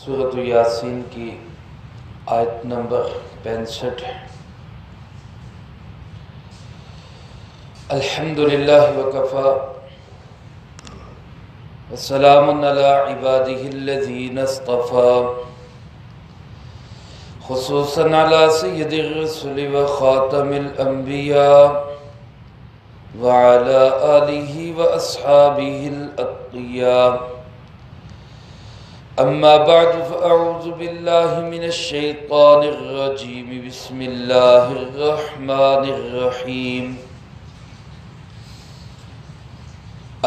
سورۃ یاسین کی آیت نمبر 65۔ الحمدللہ وکفی وسلام علی عبادہ الذین اصطفی، خصوصاً علی سید الرسل وخاتم الانبیاء وعلى آلہ واصحابہ الاتقیاء۔ اما بعد فاعوذ باللہ من الشیطان الرجیم، بسم اللہ الرحمن الرحیم۔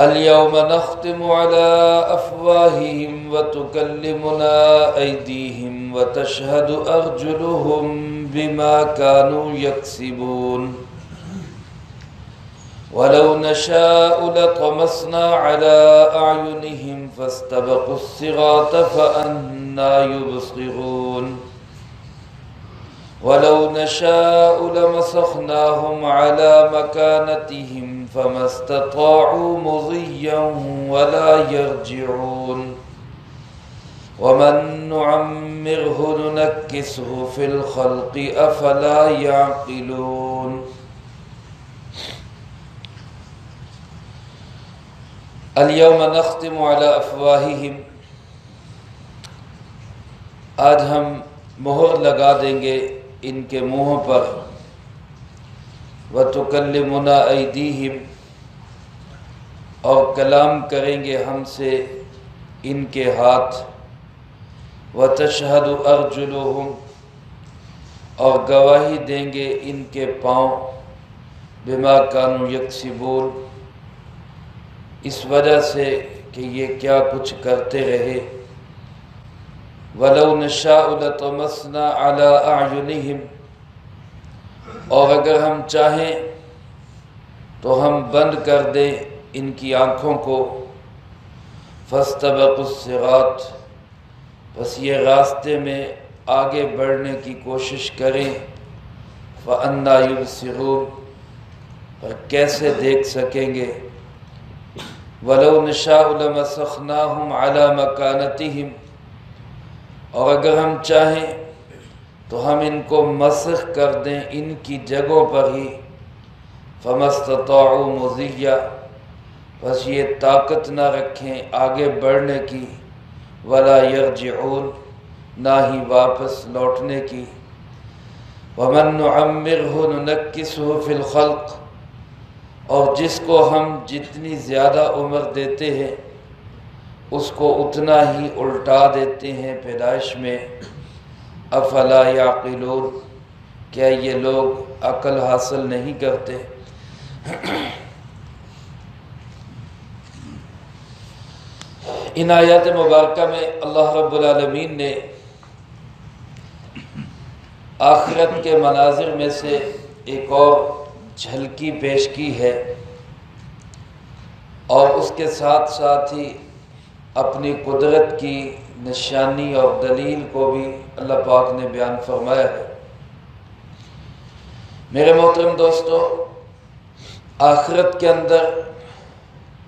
اليوم نختم على أفواههم وتكلمنا أيديهم وتشهد أرجلهم بما كانوا يكسبون، ولو نشاء لطمسنا على أعينهم فاستبقوا الصراط فأنى يبصرون، ولو نشاء لمسخناهم على مكانتهم فما استطاعوا مضيا ولا يرجعون، ومن نعمره ننكسه في الخلق أفلا يعقلون۔ اليوم نختم على أفواههم، آج ہم مہر لگا دیں گے ان کے منہوں پر، وَتُكَلِّمُنَا أَيْدِيهِمْ، اور کلام کریں گے ہم سے ان کے ہاتھ، وَتَشْهَدُ أَرْجُلُهُمْ، اور گواہی دیں گے ان کے پاؤں، بِمَا كَانُوا يَكْسِبُونَ، اس وجہ سے کہ یہ کیا کچھ کرتے رہے۔ وَلَوْ نَشَاءُ لَطَمَسْنَا عَلَىٰ أَعْيُنِهِمْ، اور اگر ہم چاہیں تو ہم بند کر دیں ان کی آنکھوں کو، فَاسْتَبَقُوا الصِّرَاطَ، بس یہ راستے میں آگے بڑھنے کی کوشش کریں، فَأَنَّىٰ يُبْصِرُونَ، پر کیسے دیکھ سکیں گے۔ وَلَوْ نَشَاءُ لَمَسَخْنَاهُمْ عَلَىٰ مَكَانَتِهِمْ، اور اگر ہم چاہیں تو ہم ان کو مسخ کر دیں ان کی جگہوں پر ہی، فَمَا اسْتَطَاعُوا مُضِيًّا، بس یہ طاقت نہ رکھیں آگے بڑھنے کی، وَلَا يَرْجِعُونَ، نہ ہی واپس لوٹنے کی۔ وَمَن نُعَمِّرْهُ نُنَكِّسْهُ فِي الْخَلْقِ، اور جس کو ہم جتنی زیادہ عمر دیتے ہیں اس کو اتنا ہی الٹا دیتے ہیں پیدائش میں۔ افلا یعقلون، کیا یہ لوگ عقل حاصل نہیں کرتے؟ ان آیات مبارکہ میں اللہ رب العالمین نے آخرت کے مناظر میں سے ایک اور جھلکی پیش کی ہے، اور اس کے ساتھ ساتھ ہی اپنی قدرت کی نشانی اور دلیل کو بھی اللہ پاک نے بیان فرمایا ہے۔ میرے محترم دوستو، آخرت کے اندر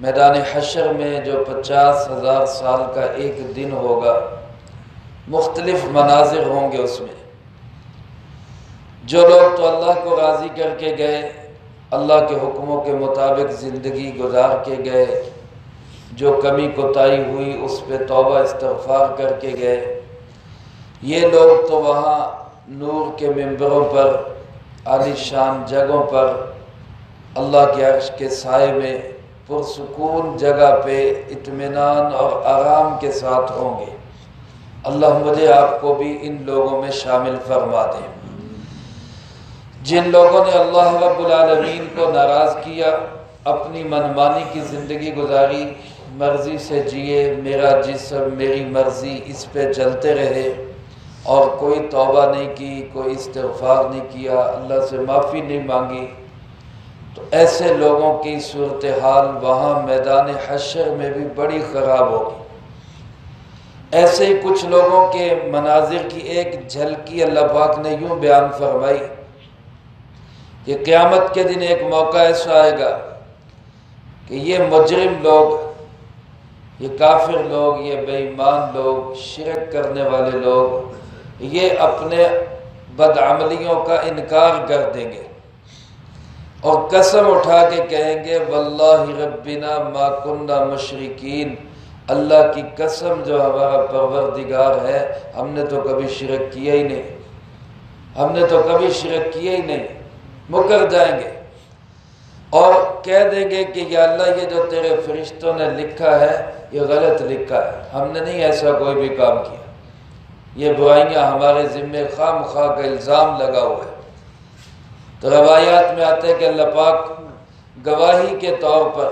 میدان حشر میں جو 50,000 سال کا ایک دن ہوگا، مختلف مناظر ہوں گے اس میں۔ جو لوگ تو اللہ کو راضی کر کے گئے، اللہ کے حکموں کے مطابق زندگی گزار کے گئے، جو کمی کوتاہی ہوئی اس پہ توبہ استغفار کر کے گئے، یہ لوگ تو وہاں نور کے ممبروں پر، عالی شان جگہوں پر، اللہ کے عرش کے سائے میں پرسکون جگہ پہ اطمینان اور آرام کے ساتھ ہوں گے۔ اللہ مجھے آپ کو بھی ان لوگوں میں شامل فرما دے۔ جن لوگوں نے اللہ رب العالمین کو ناراض کیا، اپنی منمانی کی زندگی گزاری، مرضی سے جیے، میرا جسم میری مرضی، اس پہ چلتے رہے اور کوئی توبہ نہیں کی، کوئی استغفار نہیں کیا، اللہ سے معافی نہیں مانگی، تو ایسے لوگوں کی صورتحال وہاں میدان حشر میں بھی بڑی خراب ہوگی۔ ایسے ہی کچھ لوگوں کے مناظر کی ایک جھلکی اللہ پاک نے یوں بیان فرمائی کہ قیامت کے دن ایک موقع ایسا آئے گا کہ یہ مجرم لوگ یہ کافر لوگ، یہ بے ایمان لوگ، شرک کرنے والے لوگ، یہ اپنے بدعملیوں کا انکار کر دیں گے اور قسم اٹھا کے کہیں گے واللہ ربنا ما کننا مشرکین، اللہ کی قسم جو ہمارا پروردگار ہے، ہم نے تو کبھی شرک کیا ہی نہیں، ہم نے تو کبھی شرک کیا ہی نہیں، مکر جائیں گے اور کہہ دیں گے کہ یا اللہ یہ جو تیرے فرشتوں نے لکھا ہے یہ غلط لکھا ہے، ہم نے نہیں ایسا کوئی بھی کام کیا، یہ برائیاں ہمارے ذمے خام خواہ کا الزام لگا ہوا ہے۔ تو روایات میں آتے ہیں کہ اللہ پاک گواہی کے طور پر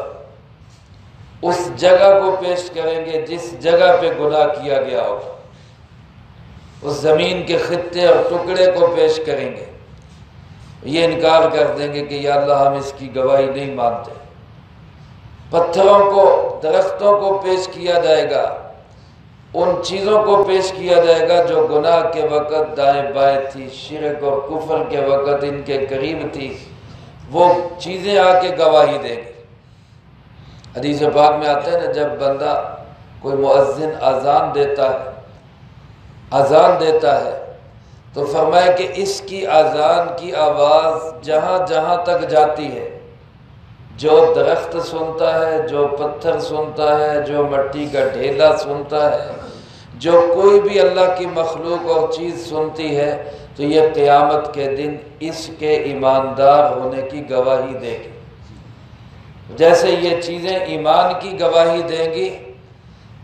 اس جگہ کو پیش کریں گے جس جگہ پہ گناہ کیا گیا ہوگا، اس زمین کے خطے اور ٹکڑے کو پیش کریں گے، یہ انکار کر دیں گے کہ یا اللہ ہم اس کی گواہی نہیں مانتے۔ پتھروں کو، درختوں کو پیش کیا جائے گا، ان چیزوں کو پیش کیا جائے گا جو گناہ کے وقت دائیں بائیں تھی، شرک اور کفر کے وقت ان کے قریب تھی، وہ چیزیں آ کے گواہی دیں گی۔ حدیث پاک میں آتا ہے نا، جب بندہ کوئی مؤذن اذان دیتا ہے تو فرمایا کہ اس کی اذان کی آواز جہاں جہاں تک جاتی ہے، جو درخت سنتا ہے، جو پتھر سنتا ہے، جو مٹی کا ڈھیلا سنتا ہے، جو کوئی بھی اللہ کی مخلوق اور چیز سنتی ہے، تو یہ قیامت کے دن اس کے ایماندار ہونے کی گواہی دے گی۔ جیسے یہ چیزیں ایمان کی گواہی دیں گی،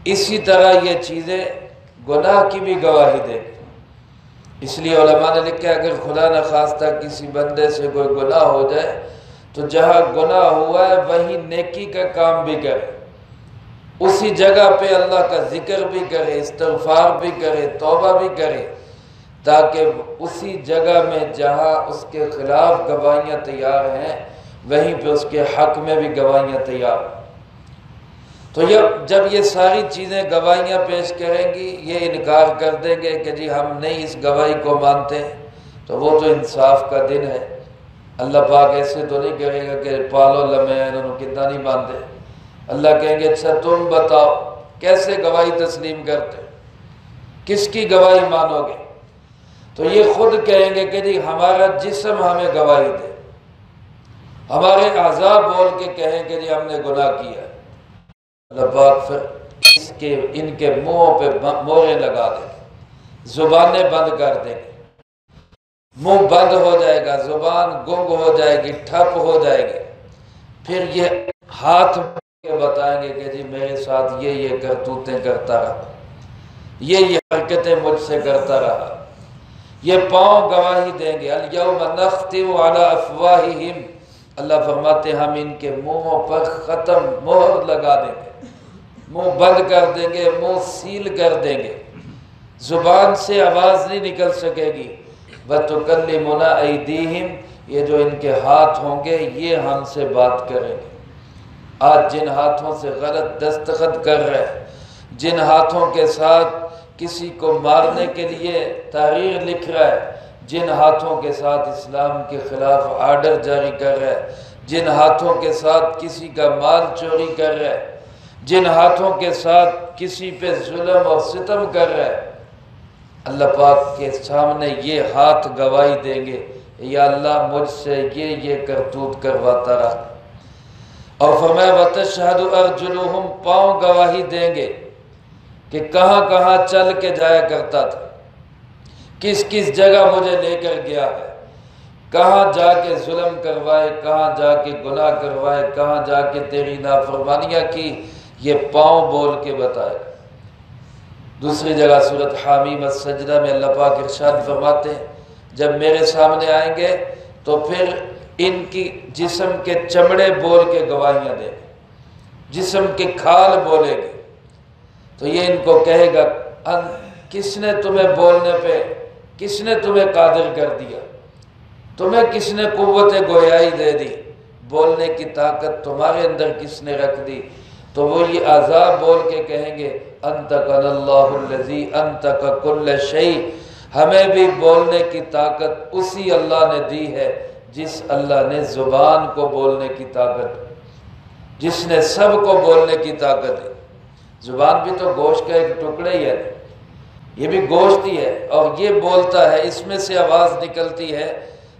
اسی طرح یہ چیزیں گناہ کی بھی گواہی دیں گی۔ اس لیے علماء نے لکھا ہے اگر خدا نخواستہ کسی بندے سے کوئی گناہ ہو جائے تو جہاں گناہ ہوا ہے وہیں نیکی کا کام بھی کرے، اسی جگہ پہ اللہ کا ذکر بھی کرے، استغفار بھی کرے، توبہ بھی کرے، تاکہ اسی جگہ میں جہاں اس کے خلاف گواہیاں تیار ہیں وہیں پہ اس کے حق میں بھی گواہیاں تیار ہیں۔ تو جب یہ ساری چیزیں گواہیاں پیش کریں گی، یہ انکار کر دیں گے کہ جی ہم نہیں اس گواہی کو مانتے، تو وہ تو انصاف کا دن ہے۔ اللہ پاک ایسے تو نہیں کرے گا کہ پالو لمحے انہوں نے کتنا نہیں مانتے۔ اللہ کہیں گے اچھا تم بتاؤ کیسے گواہی تسلیم کرتے، کس کی گواہی مانو گے؟ تو یہ خود کہیں گے کہ جی ہمارا جسم ہمیں گواہی دے، ہمارے اعضاء بول کے کہیں کہ جی ہم نے گناہ کیا ہے۔ اللہ پاک پھر ان کے منہوں پہ مورے لگا دیں گے، زبانیں بند کر دیں گے، منہ بند ہو جائے گا، زبان گنگ ہو جائے گی، ٹھپ ہو جائے گی۔ پھر یہ ہاتھ کے بتائیں گے کہ جی میرے ساتھ یہ کرتوتیں کرتا رہا، یہ حرکتیں مجھ سے کرتا رہا۔ یہ پاؤں گواہی دیں گے، الیوم نختم علی افواہہم، اللہ فرماتے ہیں ہم ان کے منہوں پر ختم مہر لگا دیں گے، منہ بند کر دیں گے، منہ سیل کر دیں گے، زبان سے آواز نہیں نکل سکے گی۔ وَتُكَلِّمُنَا أَيْدِيهِمْ، یہ جو ان کے ہاتھ ہوں گے یہ ہم سے بات کریں گے۔ آج جن ہاتھوں سے غلط دستخط کر رہے ہیں، جن ہاتھوں کے ساتھ کسی کو مارنے کے لیے تحریر لکھ رہا ہے، جن ہاتھوں کے ساتھ اسلام کے خلاف آرڈر جاری کر رہا ہے، جن ہاتھوں کے ساتھ کسی کا مال چوری کر رہا ہے، جن ہاتھوں کے ساتھ کسی پہ ظلم اور ستم کر رہا ہے، اللہ پاک کے سامنے یہ ہاتھ گواہی دیں گے یا اللہ مجھ سے یہ کرتوت کرواتا رہا۔ اور فرمایا وَتَشْهَدُ أَرْجُلُهُمْ، پاؤں گواہی دیں گے کہ کہاں کہاں چل کے جایا کرتا تھا، کس کس جگہ مجھے لے کر گیا ہے، کہاں جا کے ظلم کروائے، کہاں جا کے گناہ کروائے، کہاں جا کے تیری نافرمانیاں کی، یہ پاؤں بول کے بتائے۔ دوسری جگہ سورۃ حامیم السجدہ میں اللہ پاک ارشاد فرماتے ہیں جب میرے سامنے آئیں گے تو پھر ان کی جسم کے چمڑے بول کے گواہیاں دیں گے، جسم کے کھال بولے گے، تو یہ ان کو کہے گا کس نے تمہیں بولنے پہ، کس نے تمہیں قادر کر دیا، تمہیں کس نے قوت گویائی دے دی، بولنے کی طاقت تمہارے اندر کس نے رکھ دی؟ تو وہ یہ اعضاء بول کے کہیں گے انطقنا اللہ الذی انطق کل شیء، ہمیں بھی بولنے کی طاقت اسی اللہ نے دی ہے جس اللہ نے زبان کو بولنے کی طاقت، جس نے سب کو بولنے کی طاقت ہے۔ زبان بھی تو گوشت کا ایک ٹکڑا ہی ہے، یہ بھی گوشت ہی ہے، اور یہ بولتا ہے، اس میں سے آواز نکلتی ہے،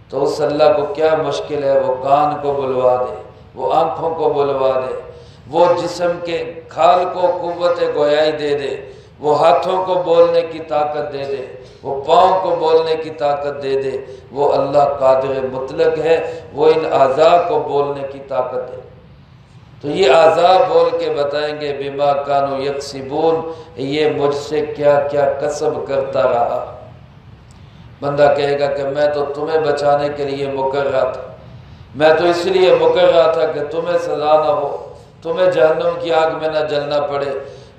تو اس اللہ کو کیا مشکل ہے وہ کان کو بلوا دے، وہ آنکھوں کو بلوا دے، وہ جسم کے کھال کو قوت گویائی دے دے، وہ ہاتھوں کو بولنے کی طاقت دے دے، وہ پاؤں کو بولنے کی طاقت دے دے۔ وہ اللہ قادر مطلق ہے، وہ ان اعضاء کو بولنے کی طاقت دے۔ تو یہ اعضاء بول کے بتائیں گے بما کانوا یکسبون، یہ مجھ سے کیا کیا کسب کرتا رہا۔ بندہ کہے گا کہ میں تو تمہیں بچانے کے لیے مقرر تھا، میں تو اس لیے مقرر تھا کہ تمہیں سزا نہ ہو، تمہیں جہنم کی آگ میں نہ جلنا پڑے،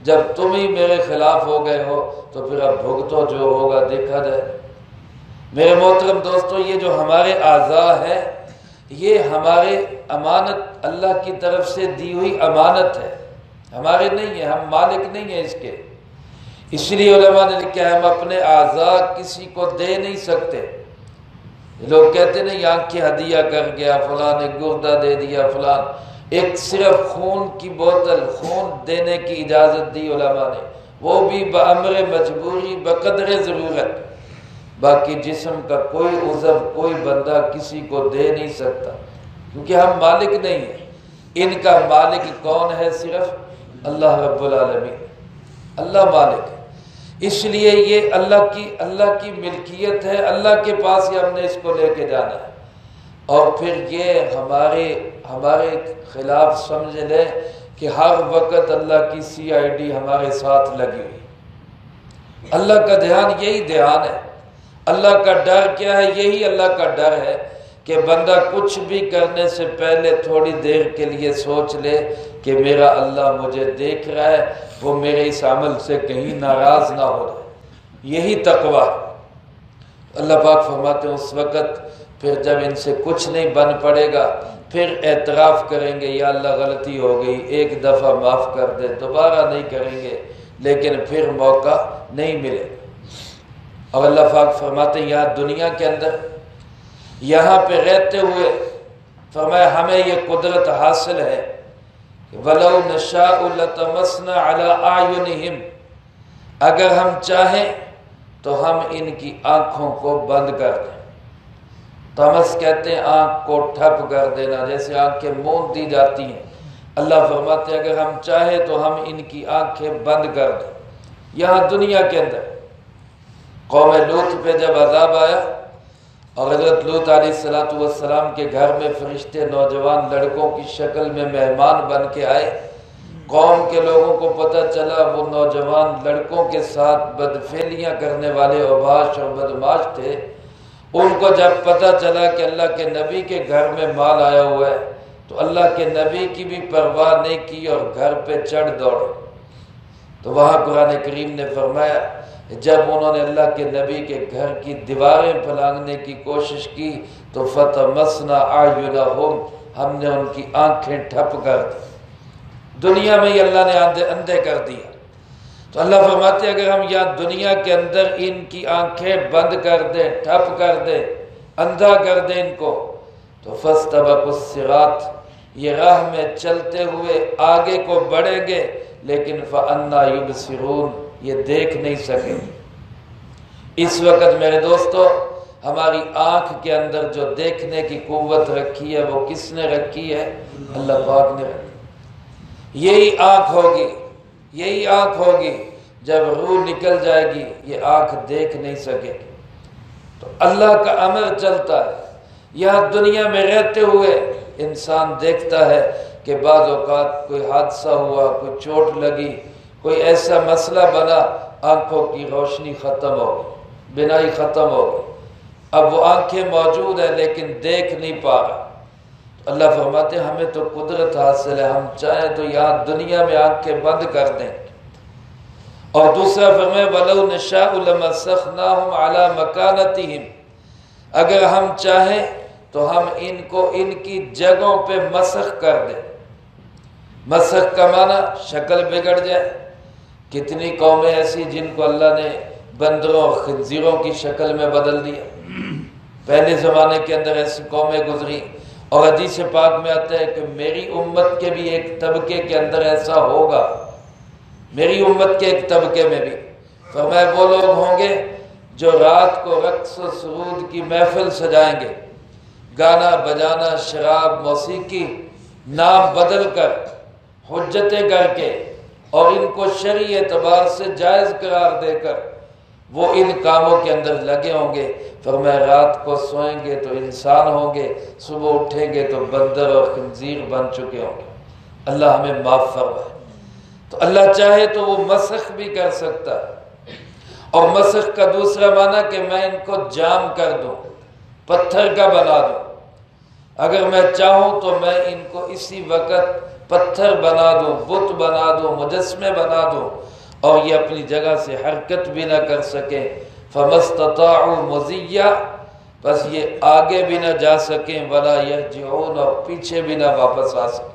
جب تم ہی میرے خلاف ہو گئے ہو تو پھر اب بھگتو، جو ہوگا دیکھا جائے۔ میرے محترم دوستو، یہ جو ہمارے اعضاء ہے، یہ ہمارے امانت، اللہ کی طرف سے دی ہوئی امانت ہے، ہمارے نہیں ہے، ہم مالک نہیں ہیں اس کے۔ اس لیے علماء نے لکھا ہے ہم اپنے اعضاء کسی کو دے نہیں سکتے۔ لوگ کہتے ہیں یہ آنکھ کی ہدیہ کر گیا، فلاں نے گردہ دے دیا، فلاں، ایک صرف خون کی بوتل، خون دینے کی اجازت دی علماء نے، وہ بھی بامر مجبوری، بقدر ضرورت۔ باقی جسم کا کوئی عضو، کوئی بندہ کسی کو دے نہیں سکتا، کیونکہ ہم مالک نہیں ہیں۔ ان کا مالک کون ہے؟ صرف اللہ رب العالمین، اللہ مالک ہے۔ اس لیے یہ اللہ کی ملکیت ہے، اللہ کے پاس ہی ہم نے اس کو لے کے جانا ہے۔ اور پھر یہ ہمارے خلاف سمجھ لے کہ ہر وقت اللہ کی CID ہمارے ساتھ لگی ہوئی۔ اللہ کا دھیان یہی دھیان ہے، اللہ کا ڈر کیا ہے؟ یہی اللہ کا ڈر ہے کہ بندہ کچھ بھی کرنے سے پہلے تھوڑی دیر کے لیے سوچ لے کہ میرا اللہ مجھے دیکھ رہا ہے، وہ میرے اس عمل سے کہیں ناراض نہ ہو جائے۔ یہی تقویٰ۔ اللہ پاک فرماتے ہیں اس وقت پھر جب ان سے کچھ نہیں بن پڑے گا، پھر اعتراف کریں گے یا اللہ غلطی ہو گئی، ایک دفعہ معاف کر دے، دوبارہ نہیں کریں گے، لیکن پھر موقع نہیں ملے گا۔ اور اللہ پاک فرماتے ہیں یہاں دنیا کے اندر، یہاں پہ رہتے ہوئے فرمایا ہمیں یہ قدرت حاصل ہے کہ وَلَوْ نَشَاءُ لَطَمَسْنَا عَلَىٰ أَعْيُنِهِمْ، اگر ہم چاہیں تو ہم ان کی آنکھوں کو بند کر دیں۔ تمس کہتے ہیں آنکھ کو ٹھپ کر دینا، جیسے آنکھیں موند دی جاتی ہیں۔ اللہ فرماتے ہیں اگر ہم چاہیں تو ہم ان کی آنکھیں بند کر دیں۔ یہاں دنیا کے اندر قوم لوط پہ جب عذاب آیا اور حضرت لوط علیہ السلام کے گھر میں فرشتے نوجوان لڑکوں کی شکل میں مہمان بن کے آئے، قوم کے لوگوں کو پتہ چلا وہ نوجوان لڑکوں کے ساتھ بدفعلیاں کرنے والے اوباش اور بدماش تھے۔ ان کو جب پتہ چلا کہ اللہ کے نبی کے گھر میں مال آیا ہوا ہے تو اللہ کے نبی کی بھی پرواہ نہیں کی اور گھر پہ چڑھ دوڑے۔ تو وہاں قرآن کریم نے فرمایا جب انہوں نے اللہ کے نبی کے گھر کی دیواریں پھلانگنے کی کوشش کی تو فَطَمَسْنَا أَعْيُنَهُمْ، ہم نے ان کی آنکھیں ٹھپ کر دی۔ دنیا میں ہی اللہ نے اندھے کر دیا۔ تو اللہ فرماتے ہیں اگر ہم یہاں دنیا کے اندر ان کی آنکھیں بند کر دیں، ٹھپ کر دیں، اندھا کر دیں ان کو، تو فَاسْتَبَقُوا الصِّرَاطَ، یہ راہ میں چلتے ہوئے آگے کو بڑھیں گے، لیکن فَأَنَّىٰ يُبْصِرُونَ، یہ دیکھ نہیں سکیں۔ اس وقت میرے دوستو ہماری آنکھ کے اندر جو دیکھنے کی قوت رکھی ہے وہ کس نے رکھی ہے؟ اللہ پاک نے رکھی۔ یہی آنکھ ہوگی جب روح نکل جائے گی، یہ آنکھ دیکھ نہیں سکے گی۔ تو اللہ کا امر چلتا ہے۔ یہاں دنیا میں رہتے ہوئے انسان دیکھتا ہے کہ بعض اوقات کوئی حادثہ ہوا، کوئی چوٹ لگی، کوئی ایسا مسئلہ بنا، آنکھوں کی روشنی ختم ہو گئی، بینائی ختم ہو گئی، اب وہ آنکھیں موجود ہیں لیکن دیکھ نہیں پا رہا۔ تو اللہ فرماتے ہیں ہمیں تو قدرت حاصل ہے، ہم چاہیں تو یہاں دنیا میں آنکھیں بند کر دیں۔ اور دوسرا فرمایا وَلَوْ نَشَاءُ لَمَسَخْنَاهُمْ عَلَىٰ مَكَانَتِهِمْ، اگر ہم چاہیں تو ہم ان کو ان کی جگہوں پہ مسخ کر دیں۔ مسخ کا معنی شکل بگڑ جائے۔ کتنی قومیں ایسی جن کو اللہ نے بندروں اور خنزیروں کی شکل میں بدل دیا۔ پہلے زمانے کے اندر ایسی قومیں گزری، اور حدیث پاک میں آتا ہے کہ میری امت کے بھی ایک طبقے کے اندر ایسا ہوگا۔ میری امت کے ایک طبقے میں بھی فرمایا وہ لوگ ہوں گے جو رات کو رقص و سرود کی محفل سجائیں گے، گانا بجانا، شراب، موسیقی، نام بدل کر، حجتیں کر کے اور ان کو شرعی اعتبار سے جائز قرار دے کر وہ ان کاموں کے اندر لگے ہوں گے۔ فرمایا رات کو سوئیں گے تو انسان ہوں گے، صبح اٹھیں گے تو بندر اور خنزیر بن چکے ہوں گے۔ اللہ ہمیں معاف فرمائے۔ تو اللہ چاہے تو وہ مسخ بھی کر سکتا ہے، اور مسخ کا دوسرا معنی کہ میں ان کو جام کر دوں، پتھر کا بنا دوں۔ اگر میں چاہوں تو میں ان کو اسی وقت پتھر بنا دوں، بت بنا دوں، مجسمے بنا دوں، اور یہ اپنی جگہ سے حرکت بھی نہ کر سکیں۔ فَمَسْتَطَاعُوا مُضِيًّا، بس یہ آگے بھی نہ جا سکیں، وَلَا يَرْجِعُونَ، اور پیچھے بھی نہ واپس آ سکیں۔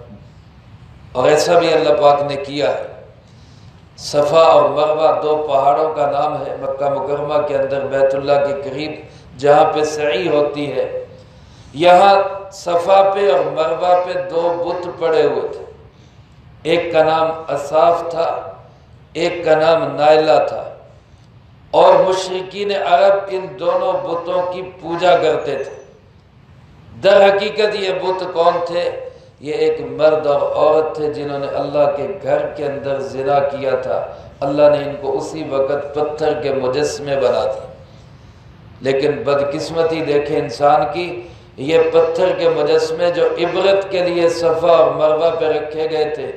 اور ایسا بھی اللہ پاک نے کیا ہے۔ صفا اور مروہ دو پہاڑوں کا نام ہے مکہ مکرمہ کے اندر، بیت اللہ کے قریب جہاں پہ سعی ہوتی ہے۔ یہاں صفا پہ اور مروہ پہ دو بت پڑے ہوئے تھے، ایک کا نام اصاف تھا، ایک کا نام نائلہ تھا، اور مشرکین عرب ان دونوں بتوں کی پوجا کرتے تھے۔ در حقیقت یہ بت کون تھے؟ یہ ایک مرد اور عورت تھے جنہوں نے اللہ کے گھر کے اندر زنا کیا تھا۔ اللہ نے ان کو اسی وقت پتھر کے مجسمے بنا دیے۔ لیکن بدقسمتی دیکھیں انسان کی، یہ پتھر کے مجسمے جو عبرت کے لیے صفا اور مروہ پہ رکھے گئے تھے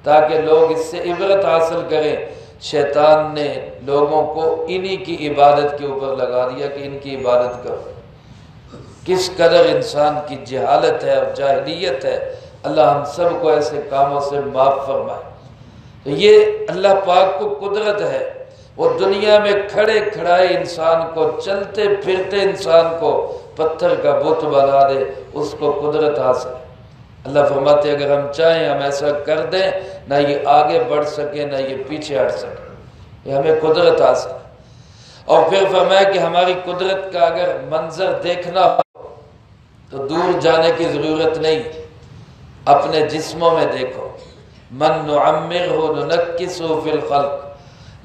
تاکہ لوگ اس سے عبرت حاصل کریں، شیطان نے لوگوں کو انہی کی عبادت کے اوپر لگا دیا کہ ان کی عبادت کرو۔ کس قدر انسان کی جہالت ہے اور جاہلیت ہے۔ اللہ ہم سب کو ایسے کاموں سے معاف فرمائے۔ تو یہ اللہ پاک کو قدرت ہے، وہ دنیا میں کھڑے کھڑائے انسان کو، چلتے پھرتے انسان کو پتھر کا بت بنا دے، اس کو قدرت حاصل ہے۔ اللہ فرماتے اگر ہم چاہیں ہم ایسا کر دیں، نہ یہ آگے بڑھ سکے نہ یہ پیچھے ہٹ سکے، یہ ہمیں قدرت حاصل ہے۔ اور پھر فرمایا کہ ہماری قدرت کا اگر منظر دیکھنا ہو تو دور جانے کی ضرورت نہیں، اپنے جسموں میں دیکھو۔ من نعمرہ ننکسہ فی الخلق،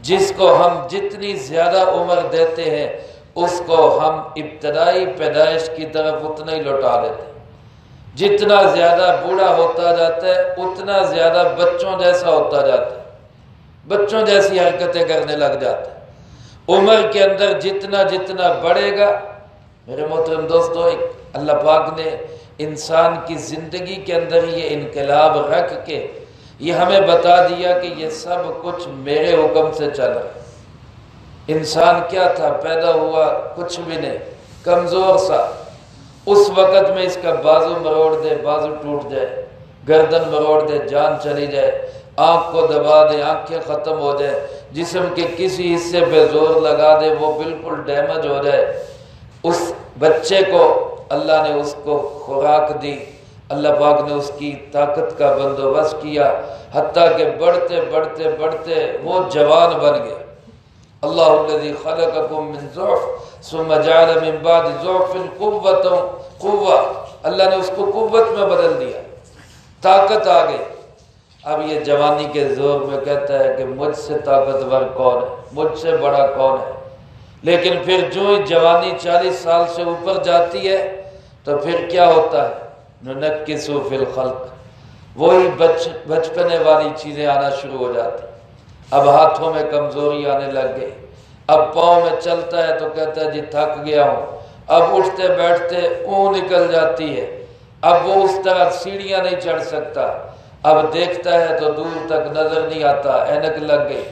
جس کو ہم جتنی زیادہ عمر دیتے ہیں اس کو ہم ابتدائی پیدائش کی طرف اتنا ہی لوٹا دیتے ہیں۔ جتنا زیادہ بوڑھا ہوتا جاتا ہے اتنا زیادہ بچوں جیسا ہوتا جاتا ہے، بچوں جیسی حرکتیں کرنے لگ جاتا ہے۔ عمر کے اندر جتنا جتنا بڑھے گا، میرے محترم دوستو، اللہ پاک نے انسان کی زندگی کے اندر یہ انقلاب رکھ کے یہ ہمیں بتا دیا کہ یہ سب کچھ میرے حکم سے چل رہا ہے۔ انسان کیا تھا؟ پیدا ہوا کچھ بھی نہیں، کمزور سا، اس وقت میں اس کا بازو مروڑ دے بازو ٹوٹ جائے، گردن مروڑ دے جان چلی جائے، آنکھ کو دبا دے آنکھیں ختم ہو جائے، جسم کے کسی حصے پہ زور لگا دے وہ بالکل ڈیمیج ہو جائے۔ اس بچے کو اللہ نے اس کو خوراک دی، اللہ پاک نے اس کی طاقت کا بندوبست کیا، حتیٰ کہ بڑھتے بڑھتے بڑھتے وہ جوان بن گیا۔ اللہ الذی خلقکم من ضعف ثم جعل من بعد ضعف قوة، اللہ نے اس کو قوت میں بدل دیا، طاقت آ گئی۔ اب یہ جوانی کے زور میں کہتا ہے کہ مجھ سے طاقتور کون ہے، مجھ سے بڑا کون ہے، لیکن پھر جو ہی جوانی 40 سال سے اوپر جاتی ہے تو پھر کیا ہوتا ہے؟ ننکسہ فی الخلق، وہی بچپنے والی چیزیں آنا شروع ہو جاتی۔ اب ہاتھوں میں کمزوری آنے لگ گئی، اب پاؤں میں چلتا ہے تو کہتا ہے جی تھک گیا ہوں، اب اٹھتے بیٹھتے اون نکل جاتی ہے، اب وہ اس طرح سیڑھیاں نہیں چڑھ سکتا، اب دیکھتا ہے تو دور تک نظر نہیں آتا، اینک لگ گئی،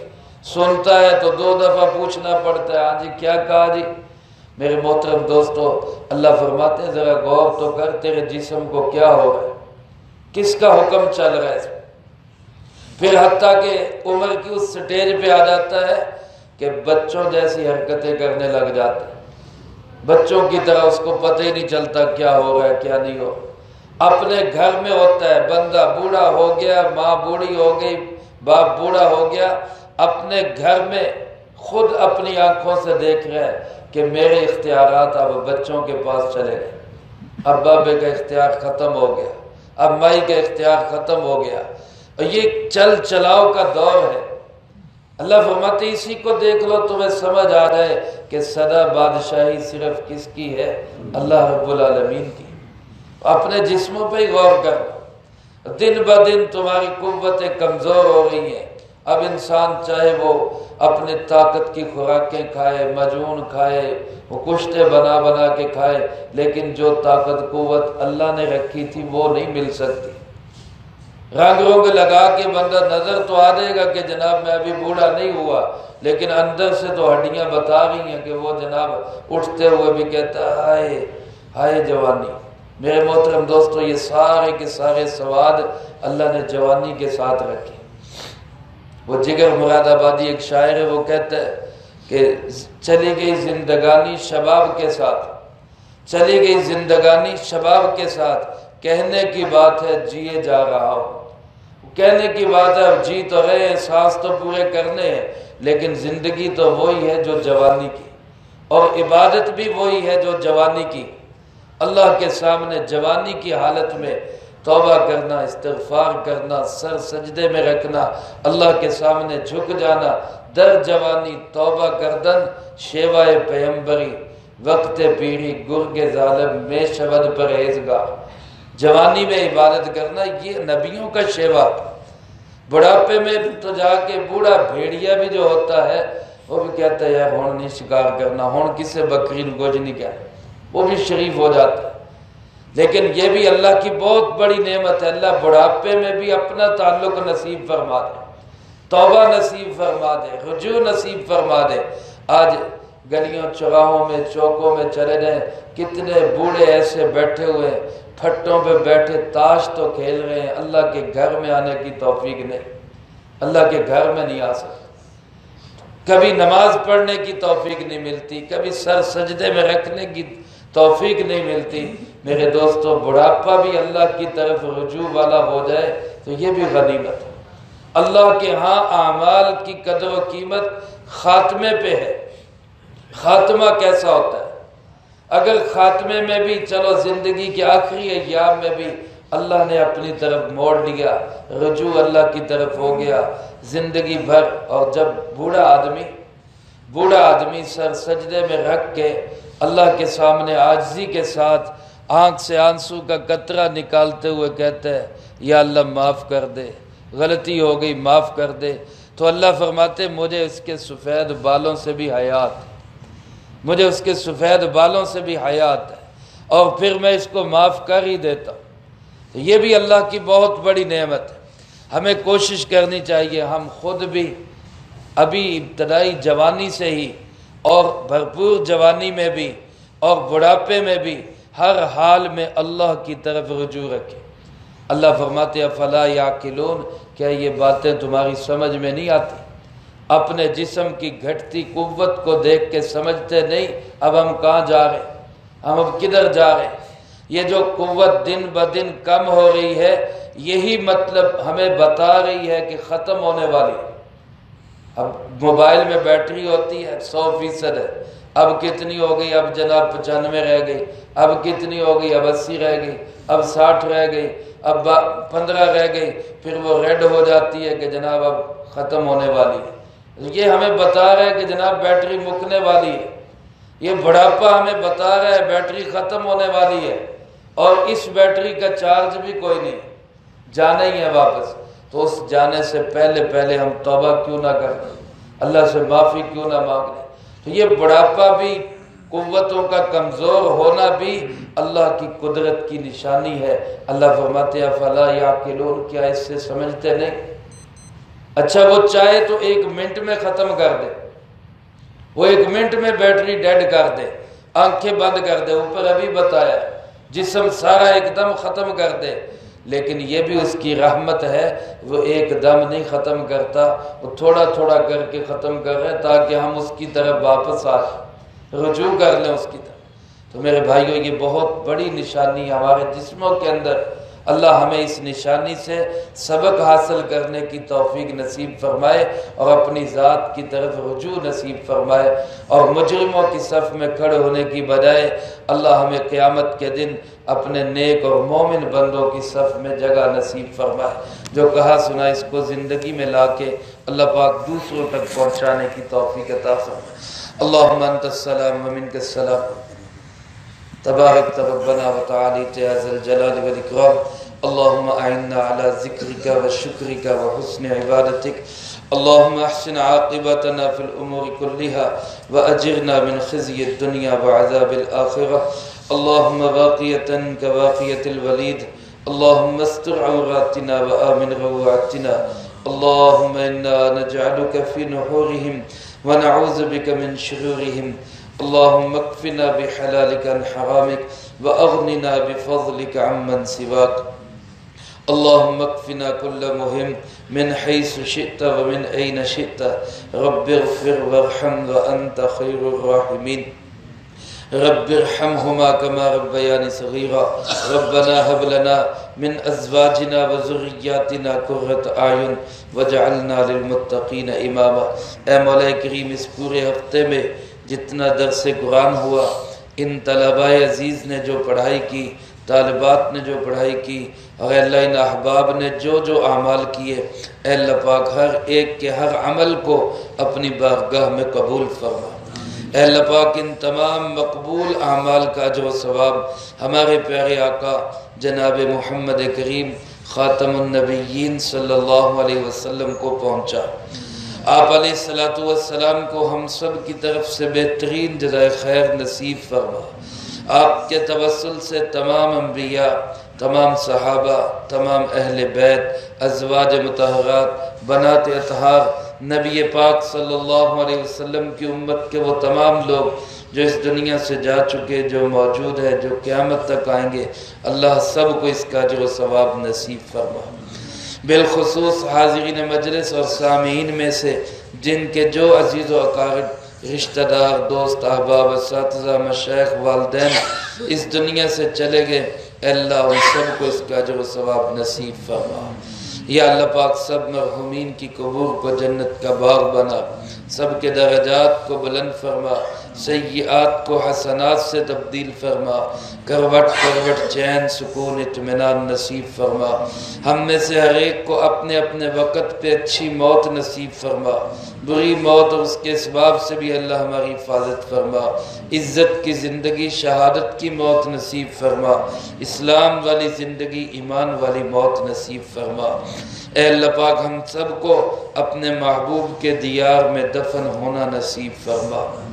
سنتا ہے تو 2 دفعہ پوچھنا پڑتا ہے ہاں جی کیا کہا جی۔ میرے محترم دوستو، اللہ فرماتے ہیں ذرا غور تو کر تیرے جسم کو کیا ہو رہا ہے، کس کا حکم چل رہا ہے اس میں۔ پھر حتیٰ کہ عمر کی اس سٹیج پہ آ جاتا ہے کہ بچوں جیسی حرکتیں کرنے لگ جاتے ہیں، بچوں کی طرح اس کو پتہ ہی نہیں چلتا کیا ہو رہا ہے کیا نہیں ہو رہا۔ اپنے گھر میں ہوتا ہے، بندہ بوڑھا ہو گیا، ماں بوڑھی ہو گئی، باپ بوڑھا ہو گیا، اپنے گھر میں خود اپنی آنکھوں سے دیکھ رہا ہے کہ میرے اختیارات اب بچوں کے پاس چلے گئے، اب بابے کا اختیار ختم ہو گیا، اب مائی کا اختیار ختم ہو گیا، اور یہ چل چلاؤ کا دور ہے۔ اللہ فرماتے اسی کو دیکھ لو تمہیں سمجھ آ جائے کہ سدا بادشاہی صرف کس کی ہے؟ اللہ رب العالمین کی۔ اپنے جسموں پہ ہی غور کرو، دن بدن تمہاری قوتیں کمزور ہو رہی ہیں۔ اب انسان چاہے وہ اپنے طاقت کی خوراکیں کھائے، مجون کھائے، وہ کشتے بنا بنا کے کھائے، لیکن جو طاقت قوت اللہ نے رکھی تھی وہ نہیں مل سکتی۔ رنگ رنگ لگا کے بندہ نظر تو آ جائے گا کہ جناب میں ابھی بوڑھا نہیں ہوا، لیکن اندر سے تو ہڈیاں بتا رہی ہیں کہ وہ جناب اٹھتے ہوئے بھی کہتا ہے ہائے ہائے جوانی۔ میرے محترم دوستو، یہ سارے کے سارے سواد اللہ نے جوانی کے ساتھ رکھے۔ وہ جگر مراد آبادی ایک شاعر ہے، وہ کہتا ہے کہ چلی گئی زندگانی شباب کے ساتھ، چلی گئی زندگانی شباب کے ساتھ، کہنے کی بات ہے جیے جا رہا ہوں۔ کہنے کی بات ہے، اب جی تو رہے ہیں، سانس تو پورے کرنے ہیں، لیکن زندگی تو وہی ہے جو جوانی کی، اور عبادت بھی وہی ہے جو جوانی کی۔ اللہ کے سامنے جوانی کی حالت میں توبہ کرنا، استغفار کرنا، سر سجدے میں رکھنا، اللہ کے سامنے جھک جانا، در جوانی توبہ کردن شیوائے پیمبری، وقت پیری گرگ ظالم میں شبد پرہیزگار۔ جوانی میں عبادت کرنا یہ نبیوں کا شیوا۔ بڑھاپے میں تو جا کے بوڑھا بھیڑیا بھی جو ہوتا ہے وہ بھی کہتا ہے یار ہون نہیں شکار کرنا، ہون کسے بکری گوج نہیں کیا، وہ بھی شریف ہو جاتا ہے۔ لیکن یہ بھی اللہ کی بہت بڑی نعمت ہے، اللہ بڑھاپے میں بھی اپنا تعلق نصیب فرما دے، توبہ نصیب فرما دے، رجوع نصیب فرما دے۔ آج گلیوں چوراہوں میں چوکوں میں چلے جائیں، کتنے بوڑھے ایسے بیٹھے ہوئے ہیں، پھٹوں پہ بیٹھے تاش تو کھیل رہے ہیں، اللہ کے گھر میں آنے کی توفیق نہیں، اللہ کے گھر میں نہیں آ سکتے، کبھی نماز پڑھنے کی توفیق نہیں ملتی، کبھی سر سجدے میں رکھنے کی توفیق نہیں ملتی۔ میرے دوستو، بڑھاپا بھی اللہ کی طرف رجوع والا ہو جائے تو یہ بھی غنیمت ہے۔ اللہ کے ہاں اعمال کی قدر و قیمت خاتمے پہ ہے۔ خاتمہ کیسا ہوتا ہے؟ اگر خاتمے میں بھی چلو زندگی کے آخری ایام میں بھی اللہ نے اپنی طرف موڑ لیا، رجوع اللہ کی طرف ہو گیا زندگی بھر، اور جب بوڑھا آدمی سر سجدے میں رکھ کے اللہ کے سامنے عاجزی کے ساتھ آنکھ سے آنسو کا قطرہ نکالتے ہوئے کہتا ہے یا اللہ معاف کر دے، غلطی ہو گئی معاف کر دے، تو اللہ فرماتے مجھے اس کے سفید بالوں سے بھی حیات ہے، مجھے اس کے سفید بالوں سے بھی حیات ہے، اور پھر میں اس کو معاف کر ہی دیتا ہوں۔ تو یہ بھی اللہ کی بہت بڑی نعمت ہے۔ ہمیں کوشش کرنی چاہیے ہم خود بھی ابھی ابتدائی جوانی سے ہی اور بھرپور جوانی میں بھی اور بڑھاپے میں بھی ہر حال میں اللہ کی طرف رجوع رکھیں۔ اللہ فرماتے افلا یعقلون، کیا یہ باتیں تمہاری سمجھ میں نہیں آتی؟ اپنے جسم کی گھٹتی قوت کو دیکھ کے سمجھتے نہیں اب ہم کہاں جا رہے ہیں، ہم اب کدھر جا رہے ہیں؟ یہ جو قوت دن بدن کم ہو رہی ہے یہی مطلب ہمیں بتا رہی ہے کہ ختم ہونے والی ہے۔ اب موبائل میں بیٹری ہوتی ہے 100% ہے، اب کتنی ہو گئی؟ اب جناب 95 رہ گئی، اب کتنی ہو گئی؟ اب 80 رہ گئی، اب 60 رہ گئی، اب 15 رہ گئی، پھر وہ ریڈ ہو جاتی ہے کہ جناب اب ختم ہونے والی ہے۔ یہ ہمیں بتا رہا ہے کہ جناب بیٹری مکنے والی ہے، یہ بڑھاپا ہمیں بتا رہا ہے بیٹری ختم ہونے والی ہے، اور اس بیٹری کا چارج بھی کوئی نہیں، جانا ہی ہے واپس۔ تو اس جانے سے پہلے ہم توبہ کیوں نہ کریں، اللہ سے معافی کیوں نہ مانگ لیں؟ تو یہ بڑھاپا بھی، قوتوں کا کمزور ہونا بھی اللہ کی قدرت کی نشانی ہے۔ اللہ فرماتے ہیں افلا یعقلون، کیا اس سے سمجھتے نہیں؟ اچھا وہ چاہے تو 1 منٹ میں ختم کر دے، وہ 1 منٹ میں بیٹری ڈیڈ کر دے، آنکھیں بند کر دے، اوپر ابھی بتایا جسم سارا ایک دم ختم کر دے، لیکن یہ بھی اس کی رحمت ہے، وہ ایک دم نہیں ختم کرتا، وہ تھوڑا تھوڑا کر کے ختم کر رہے تاکہ ہم اس کی طرف واپس آ رجوع کر لیں اس کی طرف۔ تو میرے بھائیوں یہ بہت بڑی نشانی ہے ہمارے جسموں کے اندر۔ اللہ ہمیں اس نشانی سے سبق حاصل کرنے کی توفیق نصیب فرمائے اور اپنی ذات کی طرف رجوع نصیب فرمائے، اور مجرموں کی صف میں کھڑے ہونے کی بجائے اللہ ہمیں قیامت کے دن اپنے نیک اور مومن بندوں کی صف میں جگہ نصیب فرمائے۔ جو کہا سنا اس کو زندگی میں لا کے اللہ پاک دوسروں تک پہنچانے کی توفیق عطا فرما۔ اللہم انت السلام ومنک السلام تبارک ربنا وتعالیت یا ذا الجلال والاکرام۔ اللہم اعنا علی ذکرک وشکرک وحسن عبادتک۔ اللہم احسن عاقبتنا فی الامور کلها واجرنا من خزی الدنیا وعذاب الآخرہ۔ اللہم باقیتا کباقیت الولید۔ اللہم استر عوراتنا وآمن روعاتنا۔ اللہم انا نجعلک فی نحورہم ونعوذ بک من شرورہم۔ اللہم اکفنا بحلالک عن حرامک واغننا بفضلک عمن سواک۔ اللہم اکفنا کل مہم من حیث شئت ومن این شئت۔ رب اغفر وارحم وانت خیر الراحمین۔ رب ارحمہما کما ربیانی صغیرا۔ ربنا هب لنا من ازواجنا وذریاتنا قرۃ اعین واجعلنا للمتقین اماما۔ اے مولا کریم، اس پورے ہفتے میں جتنا درس قرآن ہوا، ان طلباء عزیز نے جو پڑھائی کی، طالبات نے جو پڑھائی کی، اور اے اللہ ان احباب نے جو جو اعمال کیے، اے اللہ پاک ہر ایک کے ہر عمل کو اپنی بارگاہ میں قبول فرما۔ اے اللہ پاک ان تمام مقبول اعمال کا اجر و ثواب ہمارے پیارے آقا جناب محمد کریم خاتم النبیین صلی اللہ علیہ وسلم کو پہنچا۔ آپ علیہ السلام کو ہم سب کی طرف سے بہترین جزائے خیر نصیب فرما۔ آپ کے توسل سے تمام انبیاء، تمام صحابہ، تمام اہل بیت، ازواج مطہرات، بنات اطہار، نبی پاک صلی اللہ علیہ وسلم کی امت کے وہ تمام لوگ جو اس دنیا سے جا چکے، جو موجود ہیں، جو قیامت تک آئیں گے، اللہ سب کو اس کا اجر و ثواب نصیب فرما۔ بالخصوص حاضرین مجلس اور سامعین میں سے جن کے جو عزیز و اقارب، رشتہ دار، دوست، احباب، اساتذہ، مشائخ، والدین اس دنیا سے چلے گئے، اے اللہ ان سب کو اس کا اجر و ثواب نصیب فرما۔ یا اللہ پاک سب مرحومین کی قبور کو جنت کا باغ بنا، سب کے درجات کو بلند فرما، سیئات کو حسنات سے تبدیل فرما، کروٹ کروٹ چین سکون اطمینان نصیب فرما۔ ہم میں سے ہر ایک کو اپنے اپنے وقت پہ اچھی موت نصیب فرما، بری موت اور اس کے اسباب سے بھی اللہ ہماری حفاظت فرما۔ عزت کی زندگی، شہادت کی موت نصیب فرما، اسلام والی زندگی، ایمان والی موت نصیب فرما۔ اے اللہ پاک ہم سب کو اپنے محبوب کے دیار میں دفن ہونا نصیب فرما۔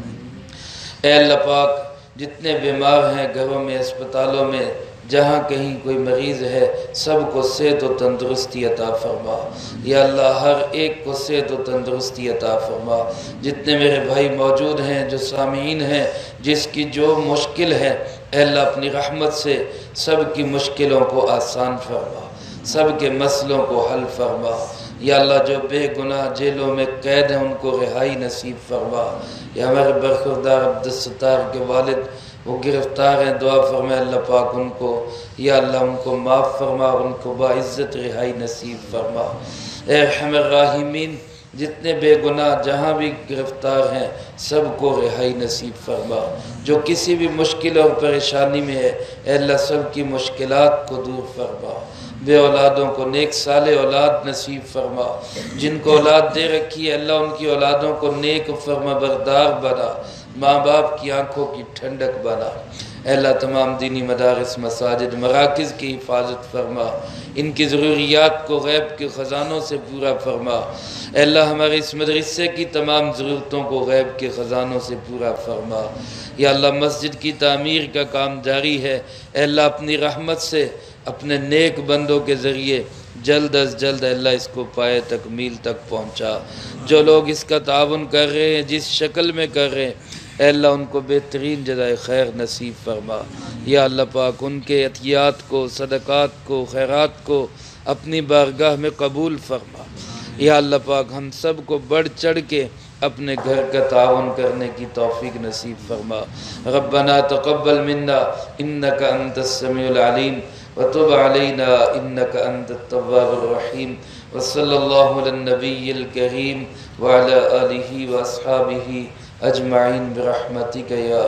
اے اللہ پاک جتنے بیمار ہیں گھروں میں، اسپتالوں میں، جہاں کہیں کوئی مریض ہے، سب کو صحت و تندرستی عطا فرما۔ یا اللہ ہر ایک کو صحت و تندرستی عطا فرما۔ جتنے میرے بھائی موجود ہیں، جو سامعین ہیں، جس کی جو مشکل ہے، اے اللہ اپنی رحمت سے سب کی مشکلوں کو آسان فرما، سب کے مسئلوں کو حل فرما۔ یا اللہ جو بے گناہ جیلوں میں قید ہیں ان کو رہائی نصیب فرما۔ یا ہمارے برخوردار عبدالستار کے والد وہ گرفتار ہیں، دعا فرما اللہ پاک ان کو، یا اللہ ان کو معاف فرما، ان کو باعزت رہائی نصیب فرما۔ اے ارحم الراحمین جتنے بے گناہ جہاں بھی گرفتار ہیں سب کو رہائی نصیب فرما۔ جو کسی بھی مشکل اور پریشانی میں ہے، اے اللہ سب کی مشکلات کو دور فرما۔ بے اولادوں کو نیک صالح اولاد نصیب فرما۔ جن کو اولاد دے رکھی ہے اللہ ان کی اولادوں کو نیک فرما بردار بنا، ماں باپ کی آنکھوں کی ٹھنڈک بنا۔ اے اللہ تمام دینی مدارس، مساجد، مراکز کی حفاظت فرما، ان کی ضروریات کو غیب کے خزانوں سے پورا فرما۔ اے اللہ ہمارے اس مدرسے کی تمام ضرورتوں کو غیب کے خزانوں سے پورا فرما۔ یا اللہ مسجد کی تعمیر کا کام جاری ہے، اے اللہ اپنی رحمت سے اپنے نیک بندوں کے ذریعے جلد از جلد اللہ اس کو پائے تکمیل تک پہنچا۔ جو لوگ اس کا تعاون کر رہے ہیں، جس شکل میں کر رہے ہیں، اے اللہ ان کو بہترین جزائے خیر نصیب فرما۔ یا اللہ پاک ان کے عطیات کو، صدقات کو، خیرات کو اپنی بارگاہ میں قبول فرما۔ یا اللہ پاک ہم سب کو بڑھ چڑھ کے اپنے گھر کا تعاون کرنے کی توفیق نصیب فرما۔ ربنا تقبل منا انک انت السمیع العلیم وتب علینا انک انت التواب الرحیم وصلی اللہ علی النبی الکریم وعلی آلہ واصحابہ اجمعین برحمتک یا